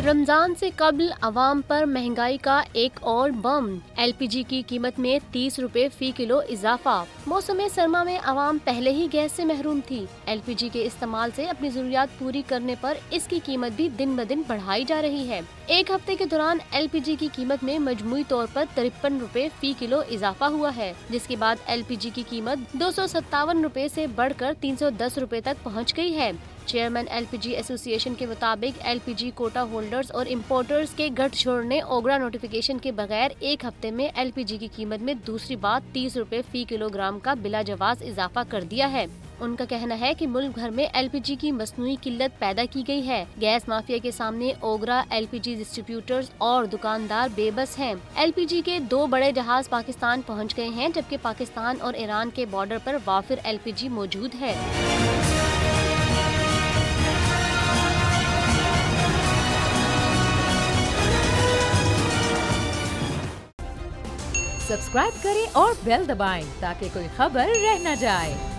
रमजान से कबल अवाम पर महंगाई का एक और बम। एलपीजी की कीमत में 30 रुपए फी किलो इजाफा। मौसम सरमा में अवाम पहले ही गैस से महरूम थी। एलपीजी के इस्तेमाल से अपनी जरूरियात पूरी करने पर इसकी कीमत भी दिन ब दिन बढ़ाई जा रही है। एक हफ्ते के दौरान एलपीजी की कीमत में मजमूई तौर पर 53 रुपए फी किलो इजाफा हुआ है, जिसके बाद एलपीजी की कीमत 257 रुपए से बढ़कर 310 रुपए तक पहुँच गयी है। चेयरमैन एलपीजी एसोसिएशन के मुताबिक एलपीजी कोटा होल्डर्स और इम्पोर्टर्स के गठजोड़ ने ओगरा नोटिफिकेशन के बगैर एक हफ्ते में एलपीजी की कीमत में दूसरी बार 30 रुपए फी किलोग्राम का बिला जवाज इजाफा कर दिया है। उनका कहना है कि मुल्क भर में एलपीजी की मसनूई किल्लत पैदा की गई है। गैस माफिया के सामने ओगरा एलपीजी डिस्ट्रीब्यूटर्स और दुकानदार बेबस हैं। एलपीजी के 2 बड़े जहाज पाकिस्तान पहुंच गए हैं, जबकि पाकिस्तान और ईरान के बॉर्डर पर वाफिर एलपीजी मौजूद है। सब्सक्राइब करें और बेल दबाएं ताकि कोई खबर रह न जाए।